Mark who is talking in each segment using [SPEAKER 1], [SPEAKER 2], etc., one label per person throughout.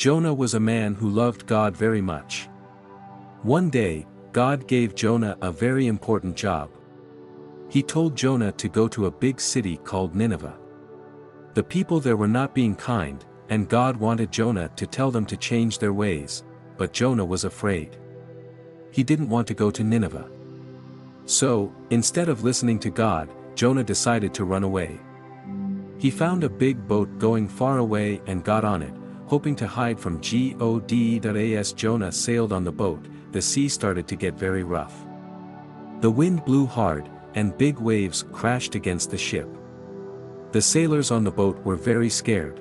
[SPEAKER 1] Jonah was a man who loved God very much. One day, God gave Jonah a very important job. He told Jonah to go to a big city called Nineveh. The people there were not being kind, and God wanted Jonah to tell them to change their ways, but Jonah was afraid. He didn't want to go to Nineveh. So, instead of listening to God, Jonah decided to run away. He found a big boat going far away and got on it, hoping to hide from God. As Jonah sailed on the boat, the sea started to get very rough. The wind blew hard, and big waves crashed against the ship. The sailors on the boat were very scared.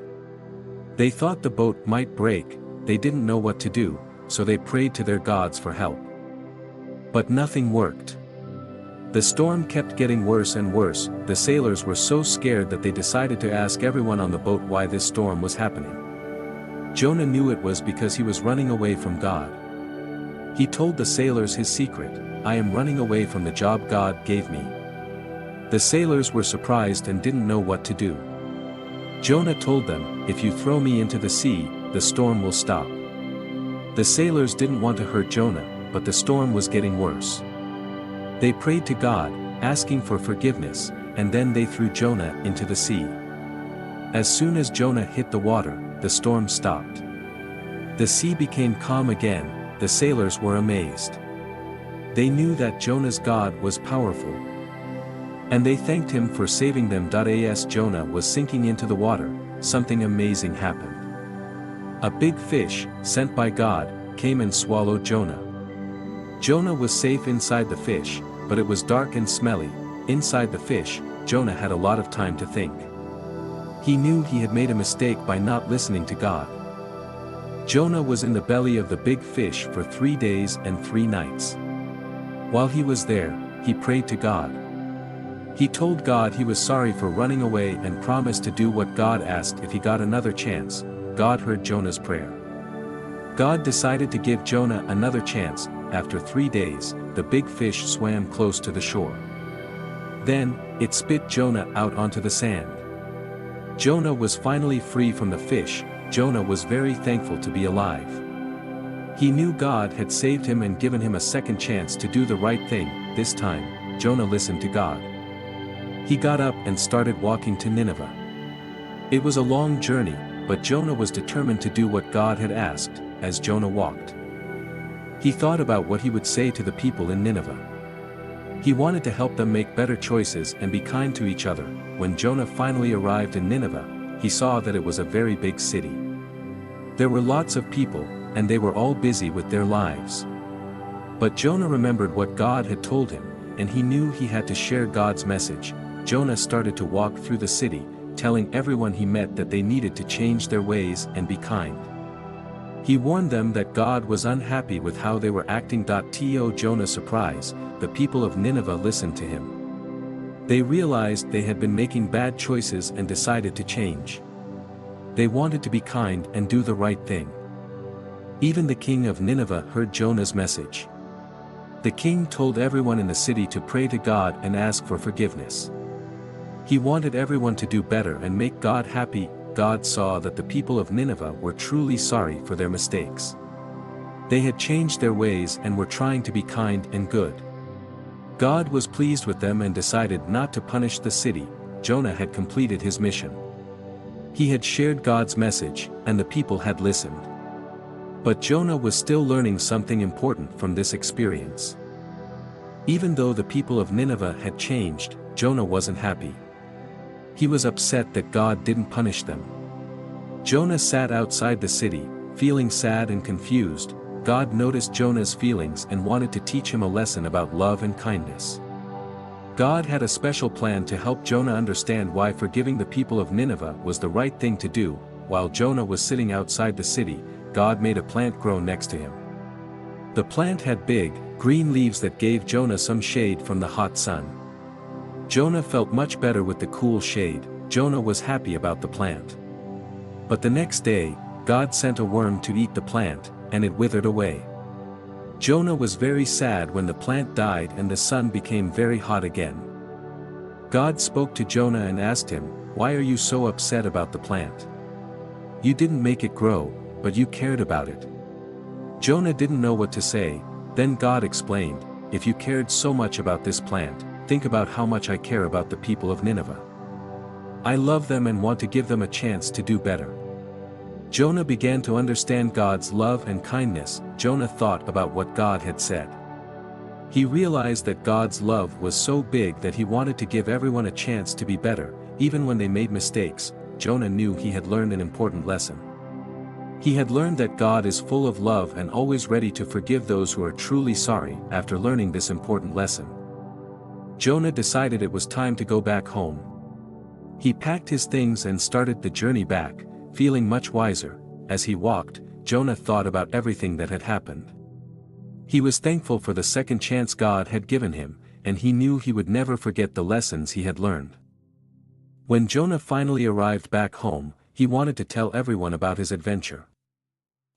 [SPEAKER 1] They thought the boat might break, they didn't know what to do, so they prayed to their gods for help. But nothing worked. The storm kept getting worse and worse. The sailors were so scared that they decided to ask everyone on the boat why this storm was happening. Jonah knew it was because he was running away from God. He told the sailors his secret: "I am running away from the job God gave me." The sailors were surprised and didn't know what to do. Jonah told them, "If you throw me into the sea, the storm will stop." The sailors didn't want to hurt Jonah, but the storm was getting worse. They prayed to God, asking for forgiveness, and then they threw Jonah into the sea. As soon as Jonah hit the water, the storm stopped. The sea became calm again. The sailors were amazed. They knew that Jonah's God was powerful. And they thanked him for saving them. As Jonah was sinking into the water, something amazing happened. A big fish, sent by God, came and swallowed Jonah. Jonah was safe inside the fish, but it was dark and smelly. Inside the fish, Jonah had a lot of time to think. He knew he had made a mistake by not listening to God. Jonah was in the belly of the big fish for 3 days and 3 nights. While he was there, he prayed to God. He told God he was sorry for running away and promised to do what God asked if he got another chance. God heard Jonah's prayer. God decided to give Jonah another chance. After 3 days, the big fish swam close to the shore. Then, it spit Jonah out onto the sand. Jonah was finally free from the fish. Jonah was very thankful to be alive. He knew God had saved him and given him a second chance to do the right thing. This time, Jonah listened to God. He got up and started walking to Nineveh. It was a long journey, but Jonah was determined to do what God had asked. As Jonah walked, he thought about what he would say to the people in Nineveh. He wanted to help them make better choices and be kind to each other. When Jonah finally arrived in Nineveh, he saw that it was a very big city. There were lots of people, and they were all busy with their lives. But Jonah remembered what God had told him, and he knew he had to share God's message. Jonah started to walk through the city, telling everyone he met that they needed to change their ways and be kind. He warned them that God was unhappy with how they were acting. To Jonah's surprise, the people of Nineveh listened to him. They realized they had been making bad choices and decided to change. They wanted to be kind and do the right thing. Even the king of Nineveh heard Jonah's message. The king told everyone in the city to pray to God and ask for forgiveness. He wanted everyone to do better and make God happy. God saw that the people of Nineveh were truly sorry for their mistakes. They had changed their ways and were trying to be kind and good. God was pleased with them and decided not to punish the city. Jonah had completed his mission. He had shared God's message, and the people had listened. But Jonah was still learning something important from this experience. Even though the people of Nineveh had changed, Jonah wasn't happy. He was upset that God didn't punish them. Jonah sat outside the city, feeling sad and confused. God noticed Jonah's feelings and wanted to teach him a lesson about love and kindness. God had a special plan to help Jonah understand why forgiving the people of Nineveh was the right thing to do. While Jonah was sitting outside the city, God made a plant grow next to him. The plant had big, green leaves that gave Jonah some shade from the hot sun. Jonah felt much better with the cool shade. Jonah was happy about the plant. But the next day, God sent a worm to eat the plant, and it withered away. Jonah was very sad when the plant died and the sun became very hot again. God spoke to Jonah and asked him, "Why are you so upset about the plant? You didn't make it grow, but you cared about it." Jonah didn't know what to say. Then God explained, "If you cared so much about this plant, think about how much I care about the people of Nineveh. I love them and want to give them a chance to do better." Jonah began to understand God's love and kindness. Jonah thought about what God had said. He realized that God's love was so big that he wanted to give everyone a chance to be better, even when they made mistakes. Jonah knew he had learned an important lesson. He had learned that God is full of love and always ready to forgive those who are truly sorry. After learning this important lesson, Jonah decided it was time to go back home. He packed his things and started the journey back, feeling much wiser. As he walked, Jonah thought about everything that had happened. He was thankful for the second chance God had given him, and he knew he would never forget the lessons he had learned. When Jonah finally arrived back home, he wanted to tell everyone about his adventure.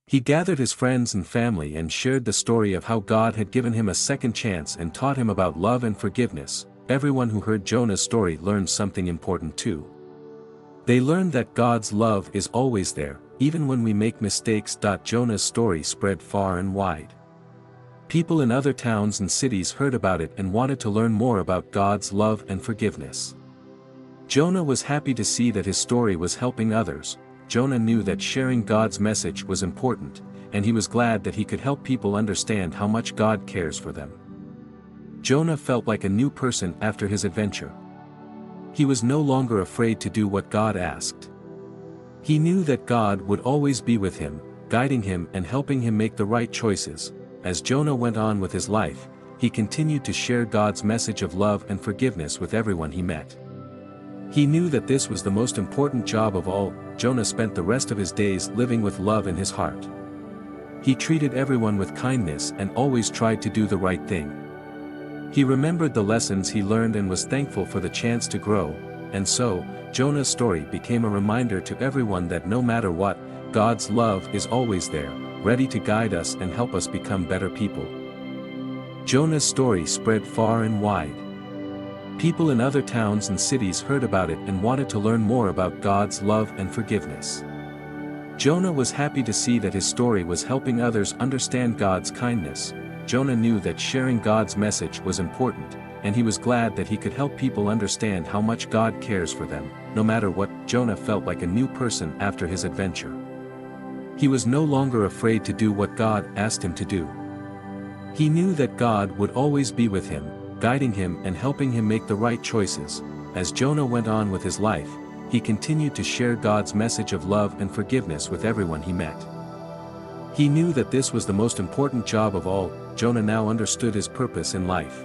[SPEAKER 1] He gathered his friends and family and shared the story of how God had given him a second chance and taught him about love and forgiveness. Everyone who heard Jonah's story learned something important too. They learned that God's love is always there, even when we make mistakes. Jonah's story spread far and wide. People in other towns and cities heard about it and wanted to learn more about God's love and forgiveness. Jonah was happy to see that his story was helping others. Jonah knew that sharing God's message was important, and he was glad that he could help people understand how much God cares for them. Jonah felt like a new person after his adventure. He was no longer afraid to do what God asked. He knew that God would always be with him, guiding him and helping him make the right choices. As Jonah went on with his life, he continued to share God's message of love and forgiveness with everyone he met. He knew that this was the most important job of all. Jonah spent the rest of his days living with love in his heart. He treated everyone with kindness and always tried to do the right thing. He remembered the lessons he learned and was thankful for the chance to grow, and so, Jonah's story became a reminder to everyone that no matter what, God's love is always there, ready to guide us and help us become better people. Jonah's story spread far and wide. People in other towns and cities heard about it and wanted to learn more about God's love and forgiveness. Jonah was happy to see that his story was helping others understand God's kindness. Jonah knew that sharing God's message was important, and he was glad that he could help people understand how much God cares for them. No matter what, Jonah felt like a new person after his adventure. He was no longer afraid to do what God asked him to do. He knew that God would always be with him, guiding him and helping him make the right choices. As Jonah went on with his life, he continued to share God's message of love and forgiveness with everyone he met. He knew that this was the most important job of all. Jonah now understood his purpose in life.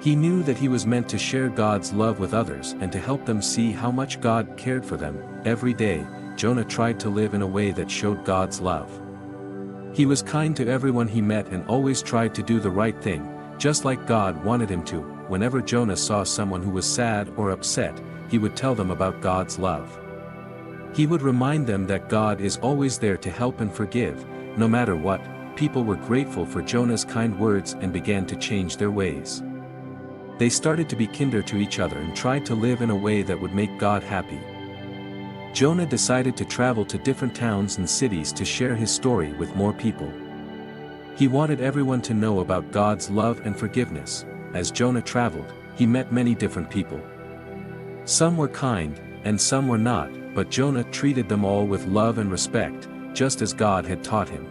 [SPEAKER 1] He knew that he was meant to share God's love with others and to help them see how much God cared for them. Every day, Jonah tried to live in a way that showed God's love. He was kind to everyone he met and always tried to do the right thing, just like God wanted him to. Whenever Jonah saw someone who was sad or upset, he would tell them about God's love. He would remind them that God is always there to help and forgive. No matter what, people were grateful for Jonah's kind words and began to change their ways. They started to be kinder to each other and tried to live in a way that would make God happy. Jonah decided to travel to different towns and cities to share his story with more people. He wanted everyone to know about God's love and forgiveness. As Jonah traveled, he met many different people. Some were kind, and some were not, but Jonah treated them all with love and respect, just as God had taught him.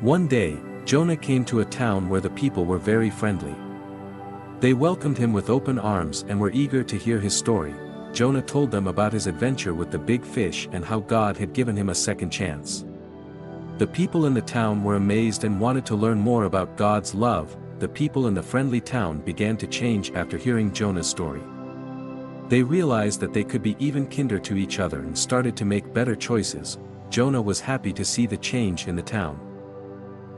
[SPEAKER 1] One day, Jonah came to a town where the people were very friendly. They welcomed him with open arms and were eager to hear his story. Jonah told them about his adventure with the big fish and how God had given him a second chance. The people in the town were amazed and wanted to learn more about God's love. The people in the friendly town began to change after hearing Jonah's story. They realized that they could be even kinder to each other and started to make better choices. Jonah was happy to see the change in the town.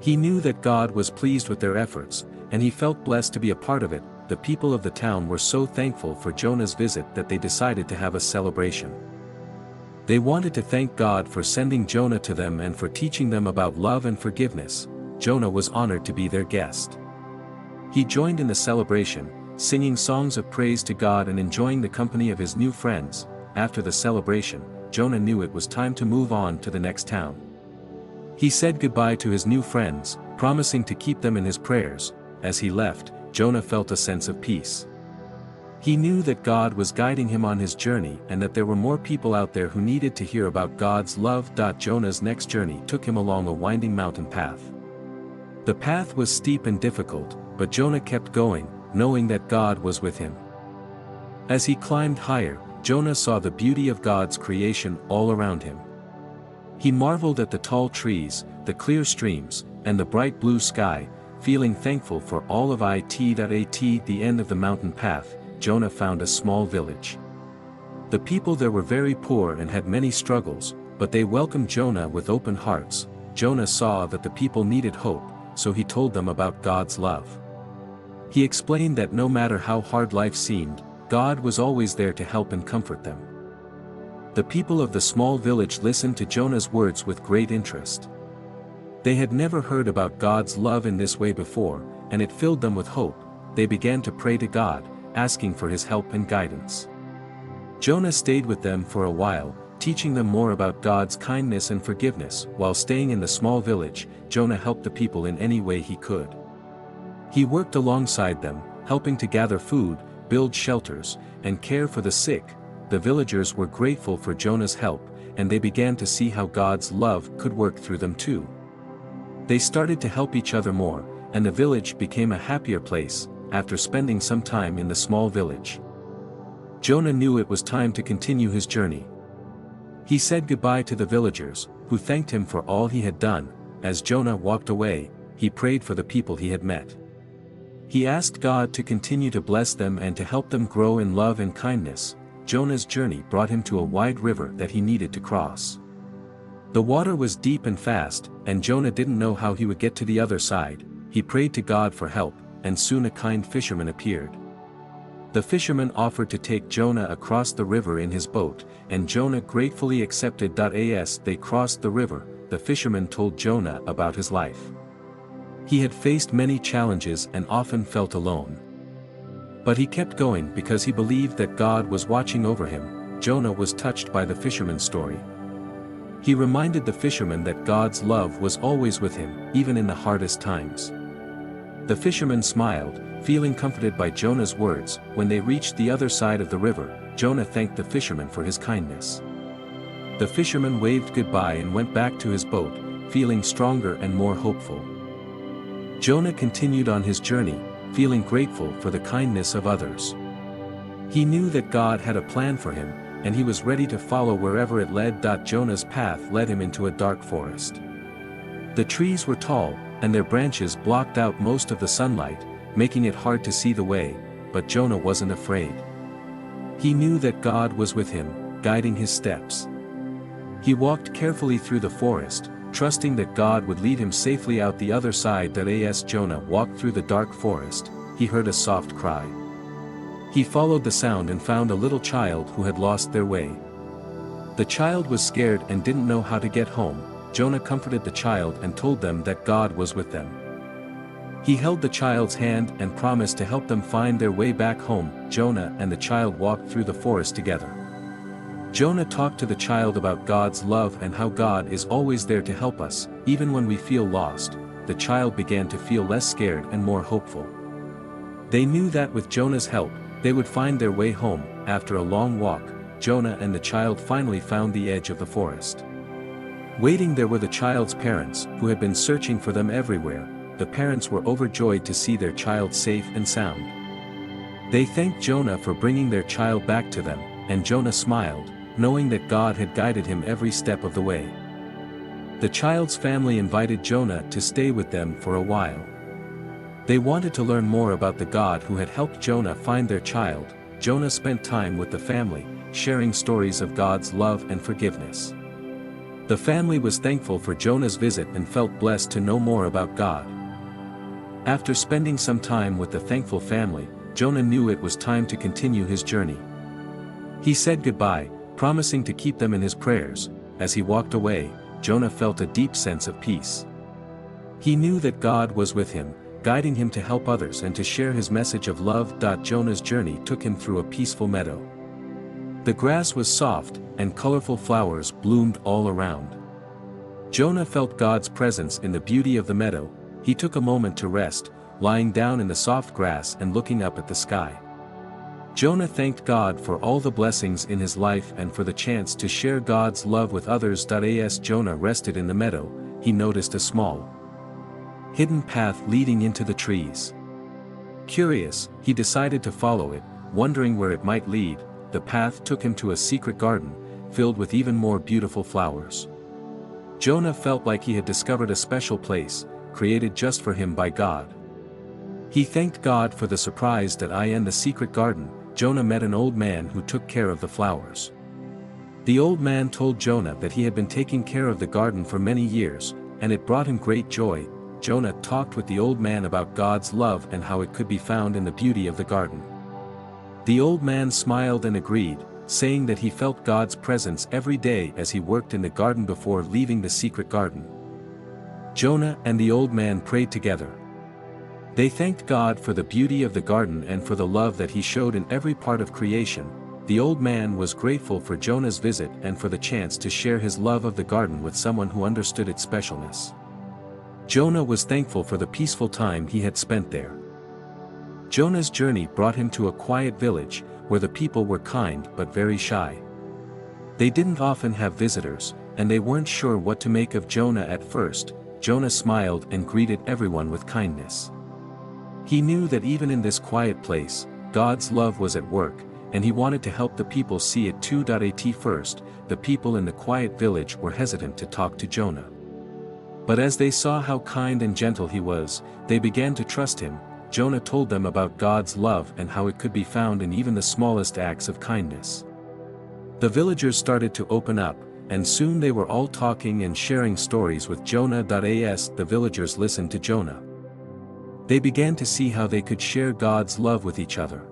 [SPEAKER 1] He knew that God was pleased with their efforts, and he felt blessed to be a part of it. The people of the town were so thankful for Jonah's visit that they decided to have a celebration. They wanted to thank God for sending Jonah to them and for teaching them about love and forgiveness. Jonah was honored to be their guest. He joined in the celebration, singing songs of praise to God and enjoying the company of his new friends. After the celebration, Jonah knew it was time to move on to the next town. He said goodbye to his new friends, promising to keep them in his prayers. As he left, Jonah felt a sense of peace. He knew that God was guiding him on his journey and that there were more people out there who needed to hear about God's love. Jonah's next journey took him along a winding mountain path. The path was steep and difficult, but Jonah kept going, knowing that God was with him. As he climbed higher, Jonah saw the beauty of God's creation all around him. He marveled at the tall trees, the clear streams, and the bright blue sky, feeling thankful for all of it. At the end of the mountain path, Jonah found a small village. The people there were very poor and had many struggles, but they welcomed Jonah with open hearts. Jonah saw that the people needed hope, so he told them about God's love. He explained that no matter how hard life seemed, God was always there to help and comfort them. The people of the small village listened to Jonah's words with great interest. They had never heard about God's love in this way before, and it filled them with hope. They began to pray to God, asking for his help and guidance. Jonah stayed with them for a while, teaching them more about God's kindness and forgiveness. While staying in the small village, Jonah helped the people in any way he could. He worked alongside them, helping to gather food, build shelters, and care for the sick. The villagers were grateful for Jonah's help, and they began to see how God's love could work through them too. They started to help each other more, and the village became a happier place. After spending some time in the small village, Jonah knew it was time to continue his journey. He said goodbye to the villagers, who thanked him for all he had done. As Jonah walked away, he prayed for the people he had met. He asked God to continue to bless them and to help them grow in love and kindness. Jonah's journey brought him to a wide river that he needed to cross. The water was deep and fast, and Jonah didn't know how he would get to the other side. He prayed to God for help, and soon a kind fisherman appeared. The fisherman offered to take Jonah across the river in his boat, and Jonah gratefully accepted. As they crossed the river, the fisherman told Jonah about his life. He had faced many challenges and often felt alone. But he kept going because he believed that God was watching over him. Jonah was touched by the fisherman's story. He reminded the fisherman that God's love was always with him, even in the hardest times. The fisherman smiled, feeling comforted by Jonah's words. When they reached the other side of the river, Jonah thanked the fisherman for his kindness. The fisherman waved goodbye and went back to his boat, feeling stronger and more hopeful. Jonah continued on his journey, feeling grateful for the kindness of others. He knew that God had a plan for him, and he was ready to follow wherever it led. Jonah's path led him into a dark forest. The trees were tall, and their branches blocked out most of the sunlight, making it hard to see the way, but Jonah wasn't afraid. He knew that God was with him, guiding his steps. He walked carefully through the forest, trusting that God would lead him safely out the other side. As Jonah walked through the dark forest, he heard a soft cry. He followed the sound and found a little child who had lost their way. The child was scared and didn't know how to get home. Jonah comforted the child and told them that God was with them. He held the child's hand and promised to help them find their way back home. Jonah and the child walked through the forest together. Jonah talked to the child about God's love and how God is always there to help us, even when we feel lost. The child began to feel less scared and more hopeful. They knew that with Jonah's help, they would find their way home. After a long walk, Jonah and the child finally found the edge of the forest. Waiting there were the child's parents, who had been searching for them everywhere. The parents were overjoyed to see their child safe and sound. They thanked Jonah for bringing their child back to them, and Jonah smiled, knowing that God had guided him every step of the way. The child's family invited Jonah to stay with them for a while. They wanted to learn more about the God who had helped Jonah find their child. Jonah spent time with the family, sharing stories of God's love and forgiveness. The family was thankful for Jonah's visit and felt blessed to know more about God. After spending some time with the thankful family, Jonah knew it was time to continue his journey. He said goodbye, promising to keep them in his prayers. As he walked away, Jonah felt a deep sense of peace. He knew that God was with him, guiding him to help others and to share his message of love. Jonah's journey took him through a peaceful meadow. The grass was soft, and colorful flowers bloomed all around. Jonah felt God's presence in the beauty of the meadow. He took a moment to rest, lying down in the soft grass and looking up at the sky. Jonah thanked God for all the blessings in his life and for the chance to share God's love with others. As Jonah rested in the meadow, he noticed a small, hidden path leading into the trees. Curious, he decided to follow it, wondering where it might lead. The path took him to a secret garden, filled with even more beautiful flowers. Jonah felt like he had discovered a special place, created just for him by God. He thanked God for the surprise that in the secret garden, Jonah met an old man who took care of the flowers. The old man told Jonah that he had been taking care of the garden for many years, and it brought him great joy. Jonah talked with the old man about God's love and how it could be found in the beauty of the garden. The old man smiled and agreed, saying that he felt God's presence every day as he worked in the garden before leaving the secret garden. Jonah and the old man prayed together. They thanked God for the beauty of the garden and for the love that he showed in every part of creation. The old man was grateful for Jonah's visit and for the chance to share his love of the garden with someone who understood its specialness. Jonah was thankful for the peaceful time he had spent there. Jonah's journey brought him to a quiet village, where the people were kind but very shy. They didn't often have visitors, and they weren't sure what to make of Jonah at first. Jonah smiled and greeted everyone with kindness. He knew that even in this quiet place, God's love was at work, and he wanted to help the people see it too. At first, the people in the quiet village were hesitant to talk to Jonah. But as they saw how kind and gentle he was, they began to trust him. Jonah told them about God's love and how it could be found in even the smallest acts of kindness. The villagers started to open up, and soon they were all talking and sharing stories with Jonah. As the villagers listened to Jonah, they began to see how they could share God's love with each other.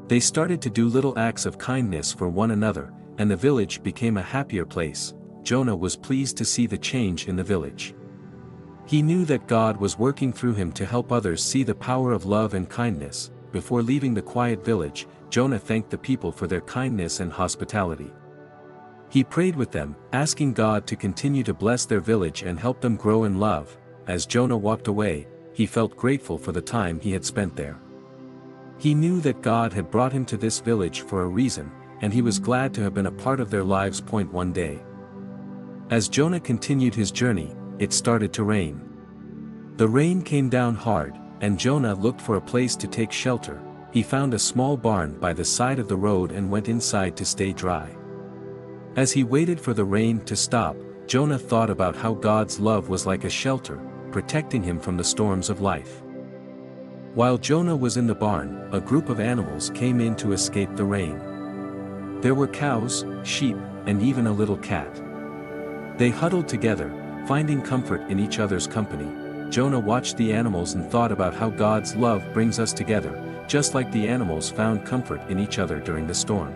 [SPEAKER 1] They started to do little acts of kindness for one another, and the village became a happier place. Jonah was pleased to see the change in the village. He knew that God was working through him to help others see the power of love and kindness. Before leaving the quiet village, Jonah thanked the people for their kindness and hospitality. He prayed with them, asking God to continue to bless their village and help them grow in love. As Jonah walked away, he felt grateful for the time he had spent there. He knew that God had brought him to this village for a reason, and he was glad to have been a part of their lives. One day, as Jonah continued his journey, it started to rain. The rain came down hard, and Jonah looked for a place to take shelter. He found a small barn by the side of the road and went inside to stay dry. As he waited for the rain to stop, Jonah thought about how God's love was like a shelter, protecting him from the storms of life. While Jonah was in the barn, a group of animals came in to escape the rain. There were cows, sheep, and even a little cat. They huddled together, finding comfort in each other's company. Jonah watched the animals and thought about how God's love brings us together, just like the animals found comfort in each other during the storm.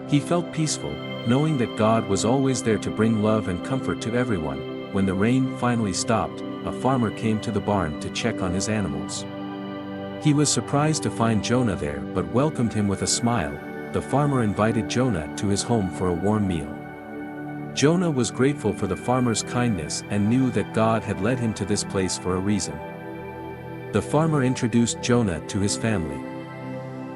[SPEAKER 1] He felt peaceful, knowing that God was always there to bring love and comfort to everyone. When the rain finally stopped, a farmer came to the barn to check on his animals. He was surprised to find Jonah there but welcomed him with a smile. The farmer invited Jonah to his home for a warm meal. Jonah was grateful for the farmer's kindness and knew that God had led him to this place for a reason. The farmer introduced Jonah to his family.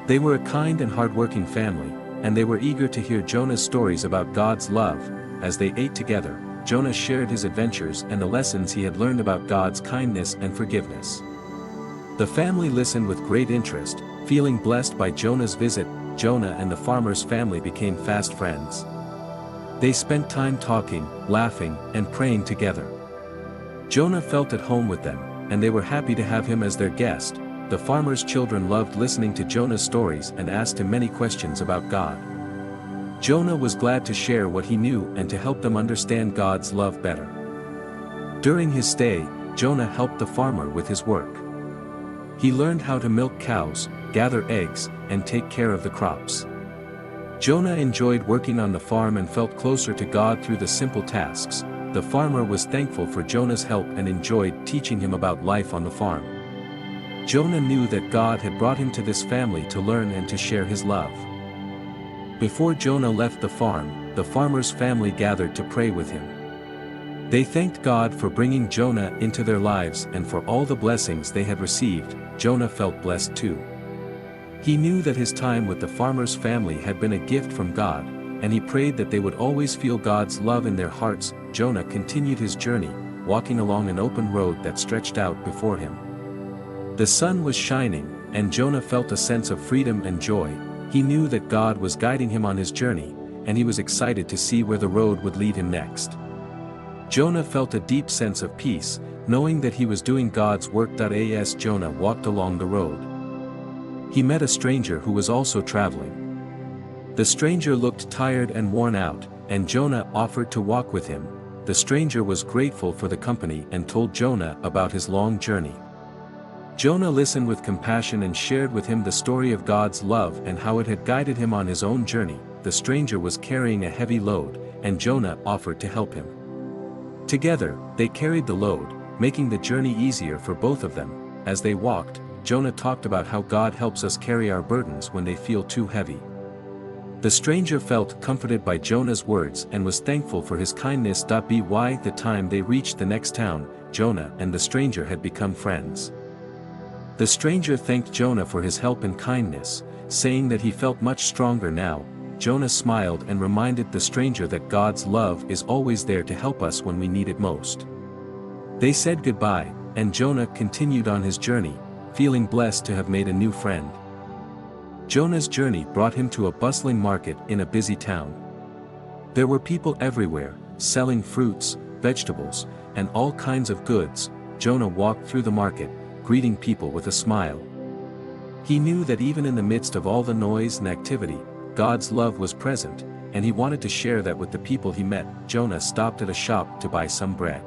[SPEAKER 1] They were a kind and hardworking family, and they were eager to hear Jonah's stories about God's love. As they ate together, Jonah shared his adventures and the lessons he had learned about God's kindness and forgiveness. The family listened with great interest, feeling blessed by Jonah's visit. Jonah and the farmer's family became fast friends. They spent time talking, laughing, and praying together. Jonah felt at home with them, and they were happy to have him as their guest. The farmer's children loved listening to Jonah's stories and asked him many questions about God. Jonah was glad to share what he knew and to help them understand God's love better. During his stay, Jonah helped the farmer with his work. He learned how to milk cows, gather eggs, and take care of the crops. Jonah enjoyed working on the farm and felt closer to God through the simple tasks. The farmer was thankful for Jonah's help and enjoyed teaching him about life on the farm. Jonah knew that God had brought him to this family to learn and to share his love. Before Jonah left the farm, the farmer's family gathered to pray with him. They thanked God for bringing Jonah into their lives and for all the blessings they had received. Jonah felt blessed too. He knew that his time with the farmer's family had been a gift from God, and he prayed that they would always feel God's love in their hearts. Jonah continued his journey, walking along an open road that stretched out before him. The sun was shining, and Jonah felt a sense of freedom and joy. He knew that God was guiding him on his journey, and he was excited to see where the road would lead him next. Jonah felt a deep sense of peace, knowing that he was doing God's work. As Jonah walked along the road, he met a stranger who was also traveling. The stranger looked tired and worn out, and Jonah offered to walk with him. The stranger was grateful for the company and told Jonah about his long journey. Jonah listened with compassion and shared with him the story of God's love and how it had guided him on his own journey. The stranger was carrying a heavy load, and Jonah offered to help him. Together, they carried the load, making the journey easier for both of them. As they walked, Jonah talked about how God helps us carry our burdens when they feel too heavy. The stranger felt comforted by Jonah's words and was thankful for his kindness. By the time they reached the next town, Jonah and the stranger had become friends. The stranger thanked Jonah for his help and kindness, saying that he felt much stronger now. Jonah smiled and reminded the stranger that God's love is always there to help us when we need it most. They said goodbye, and Jonah continued on his journey, feeling blessed to have made a new friend. Jonah's journey brought him to a bustling market in a busy town. There were people everywhere, selling fruits, vegetables, and all kinds of goods. Jonah walked through the market, greeting people with a smile. He knew that even in the midst of all the noise and activity, God's love was present, and he wanted to share that with the people he met. Jonah stopped at a shop to buy some bread.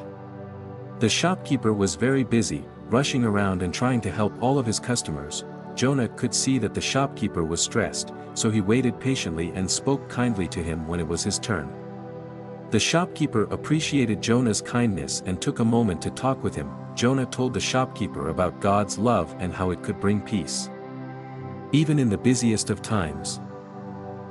[SPEAKER 1] The shopkeeper was very busy, rushing around and trying to help all of his customers. Jonah could see that the shopkeeper was stressed, so he waited patiently and spoke kindly to him when it was his turn. The shopkeeper appreciated Jonah's kindness and took a moment to talk with him. Jonah told the shopkeeper about God's love and how it could bring peace, even in the busiest of times.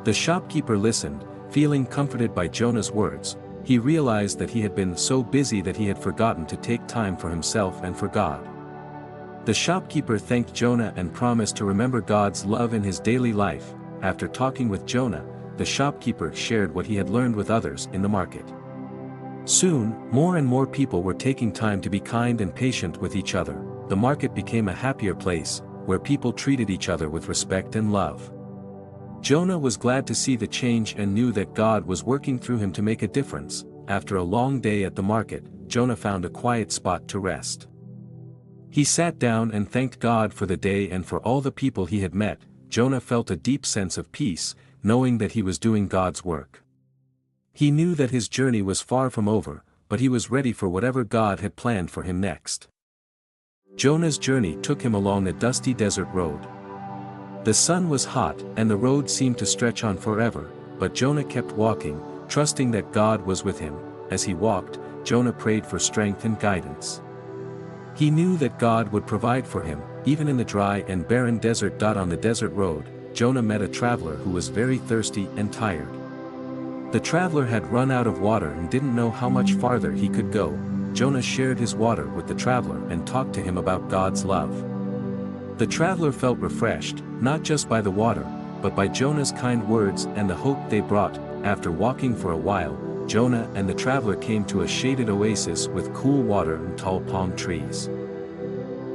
[SPEAKER 1] The shopkeeper listened, feeling comforted by Jonah's words. He realized that he had been so busy that he had forgotten to take time for himself and for God. The shopkeeper thanked Jonah and promised to remember God's love in his daily life. After talking with Jonah, the shopkeeper shared what he had learned with others in the market. Soon, more and more people were taking time to be kind and patient with each other. The market became a happier place, where people treated each other with respect and love. Jonah was glad to see the change and knew that God was working through him to make a difference. After a long day at the market, Jonah found a quiet spot to rest. He sat down and thanked God for the day and for all the people he had met. Jonah felt a deep sense of peace, knowing that he was doing God's work. He knew that his journey was far from over, but he was ready for whatever God had planned for him next. Jonah's journey took him along a dusty desert road. The sun was hot and the road seemed to stretch on forever, but Jonah kept walking, trusting that God was with him. As he walked, Jonah prayed for strength and guidance. He knew that God would provide for him, even in the dry and barren desert. On the desert road, Jonah met a traveler who was very thirsty and tired. The traveler had run out of water and didn't know how much farther he could go. Jonah shared his water with the traveler and talked to him about God's love. The traveler felt refreshed, not just by the water, but by Jonah's kind words and the hope they brought. After walking for a while, Jonah and the traveler came to a shaded oasis with cool water and tall palm trees.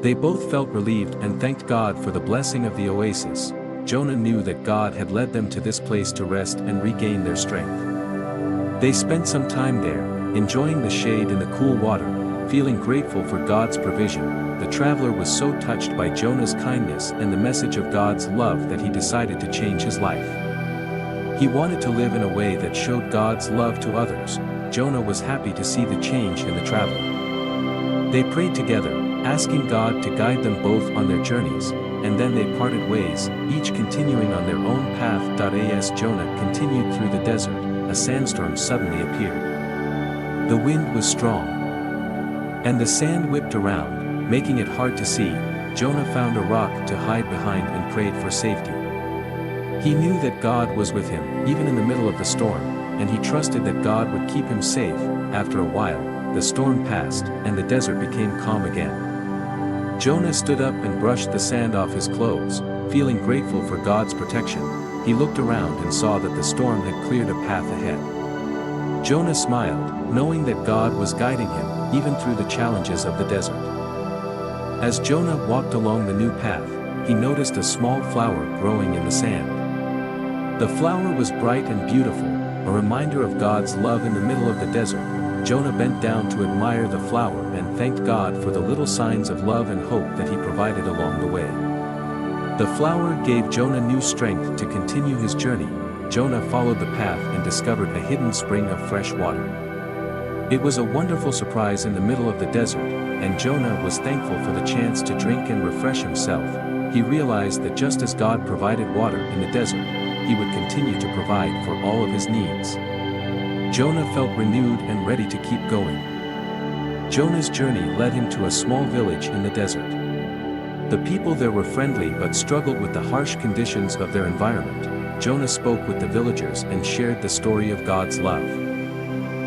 [SPEAKER 1] They both felt relieved and thanked God for the blessing of the oasis. Jonah knew that God had led them to this place to rest and regain their strength. They spent some time there, enjoying the shade and the cool water, feeling grateful for God's provision. The traveler was so touched by Jonah's kindness and the message of God's love that he decided to change his life. He wanted to live in a way that showed God's love to others. Jonah was happy to see the change in the traveler. They prayed together, asking God to guide them both on their journeys, and then they parted ways, each continuing on their own path. As Jonah continued through the desert, a sandstorm suddenly appeared. The wind was strong, and the sand whipped around, making it hard to see. Jonah found a rock to hide behind and prayed for safety. He knew that God was with him, even in the middle of the storm, and he trusted that God would keep him safe. After a while, the storm passed, and the desert became calm again. Jonah stood up and brushed the sand off his clothes, feeling grateful for God's protection. He looked around and saw that the storm had cleared a path ahead. Jonah smiled, knowing that God was guiding him, even through the challenges of the desert. As Jonah walked along the new path, he noticed a small flower growing in the sand. The flower was bright and beautiful, a reminder of God's love in the middle of the desert. Jonah bent down to admire the flower and thanked God for the little signs of love and hope that he provided along the way. The flower gave Jonah new strength to continue his journey. Jonah followed the path and discovered a hidden spring of fresh water. It was a wonderful surprise in the middle of the desert, and Jonah was thankful for the chance to drink and refresh himself. He realized that just as God provided water in the desert, he would continue to provide for all of his needs. Jonah felt renewed and ready to keep going. Jonah's journey led him to a small village in the desert. The people there were friendly but struggled with the harsh conditions of their environment. Jonah spoke with the villagers and shared the story of God's love.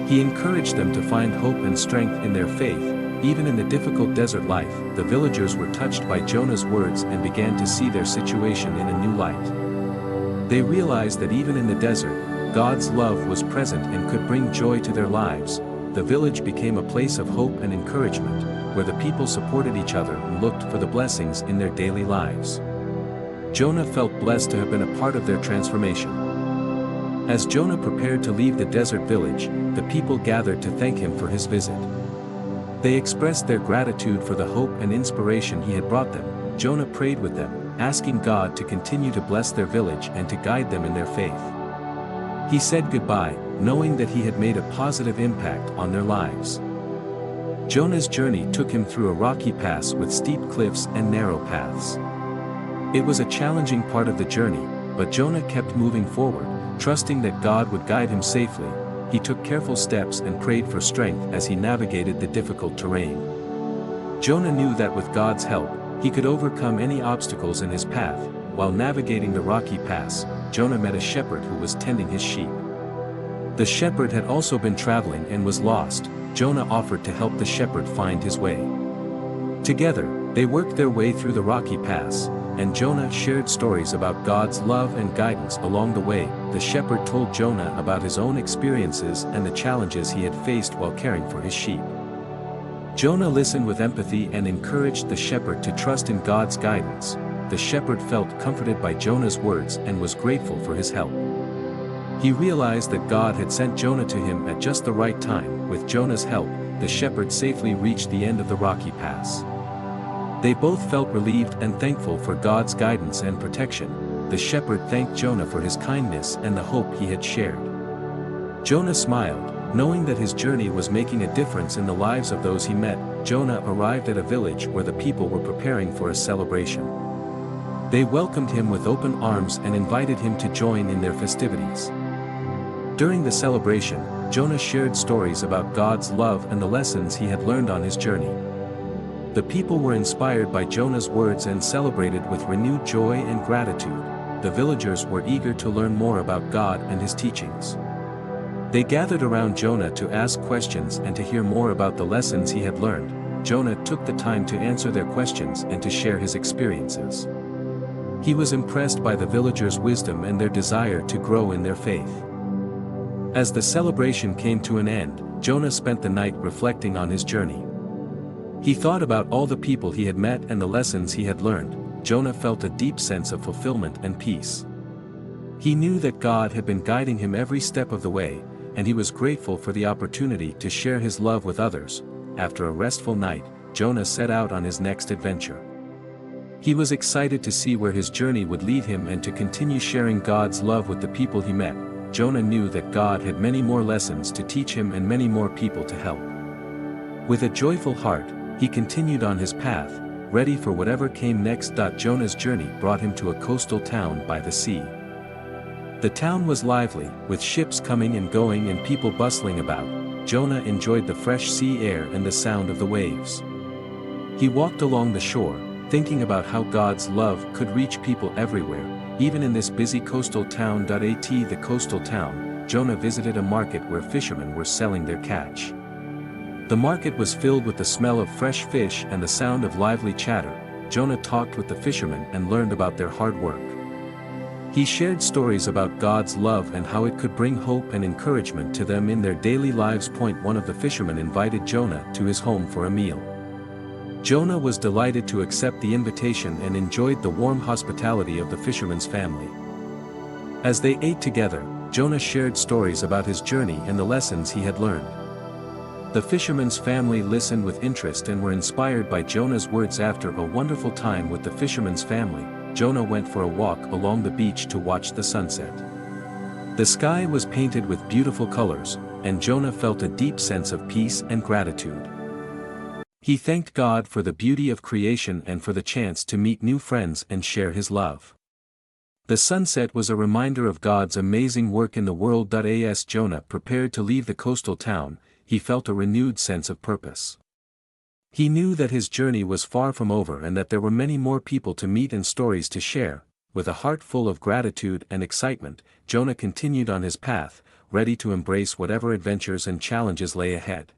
[SPEAKER 1] He encouraged them to find hope and strength in their faith. Even in the difficult desert life, the villagers were touched by Jonah's words and began to see their situation in a new light. They realized that even in the desert, God's love was present and could bring joy to their lives. The village became a place of hope and encouragement, where the people supported each other and looked for the blessings in their daily lives. Jonah felt blessed to have been a part of their transformation. As Jonah prepared to leave the desert village, the people gathered to thank him for his visit. They expressed their gratitude for the hope and inspiration he had brought them. Jonah prayed with them, asking God to continue to bless their village and to guide them in their faith. He said goodbye, knowing that he had made a positive impact on their lives. Jonah's journey took him through a rocky pass with steep cliffs and narrow paths. It was a challenging part of the journey, but Jonah kept moving forward, trusting that God would guide him safely. He took careful steps and prayed for strength as he navigated the difficult terrain. Jonah knew that with God's help, he could overcome any obstacles in his path. While navigating the rocky pass, Jonah met a shepherd who was tending his sheep. The shepherd had also been traveling and was lost. Jonah offered to help the shepherd find his way. Together, they worked their way through the rocky pass, and Jonah shared stories about God's love and guidance along the way. The shepherd told Jonah about his own experiences and the challenges he had faced while caring for his sheep. Jonah listened with empathy and encouraged the shepherd to trust in God's guidance. The shepherd felt comforted by Jonah's words and was grateful for his help. He realized that God had sent Jonah to him at just the right time. With Jonah's help, the shepherd safely reached the end of the rocky pass. They both felt relieved and thankful for God's guidance and protection. The shepherd thanked Jonah for his kindness and the hope he had shared. Jonah smiled, knowing that his journey was making a difference in the lives of those he met. Jonah arrived at a village where the people were preparing for a celebration. They welcomed him with open arms and invited him to join in their festivities. During the celebration, Jonah shared stories about God's love and the lessons he had learned on his journey. The people were inspired by Jonah's words and celebrated with renewed joy and gratitude. The villagers were eager to learn more about God and his teachings. They gathered around Jonah to ask questions and to hear more about the lessons he had learned. Jonah took the time to answer their questions and to share his experiences. He was impressed by the villagers' wisdom and their desire to grow in their faith. As the celebration came to an end, Jonah spent the night reflecting on his journey. He thought about all the people he had met and the lessons he had learned. Jonah felt a deep sense of fulfillment and peace. He knew that God had been guiding him every step of the way, and he was grateful for the opportunity to share his love with others. After a restful night, Jonah set out on his next adventure. He was excited to see where his journey would lead him and to continue sharing God's love with the people he met. Jonah knew that God had many more lessons to teach him and many more people to help. With a joyful heart, he continued on his path, ready for whatever came next. Jonah's journey brought him to a coastal town by the sea. The town was lively, with ships coming and going and people bustling about. Jonah enjoyed the fresh sea air and the sound of the waves. He walked along the shore, thinking about how God's love could reach people everywhere. Even in this busy coastal town. The coastal town, Jonah visited a market where fishermen were selling their catch. The market was filled with the smell of fresh fish and the sound of lively chatter. Jonah talked with the fishermen and learned about their hard work. He shared stories about God's love and how it could bring hope and encouragement to them in their daily lives. One of the fishermen invited Jonah to his home for a meal. Jonah was delighted to accept the invitation and enjoyed the warm hospitality of the fisherman's family. As they ate together, Jonah shared stories about his journey and the lessons he had learned. The fisherman's family listened with interest and were inspired by Jonah's words. After a wonderful time with the fisherman's family, Jonah went for a walk along the beach to watch the sunset. The sky was painted with beautiful colors, and Jonah felt a deep sense of peace and gratitude. He thanked God for the beauty of creation and for the chance to meet new friends and share His love. The sunset was a reminder of God's amazing work in the world. As Jonah prepared to leave the coastal town, he felt a renewed sense of purpose. He knew that his journey was far from over and that there were many more people to meet and stories to share. With a heart full of gratitude and excitement, Jonah continued on his path, ready to embrace whatever adventures and challenges lay ahead.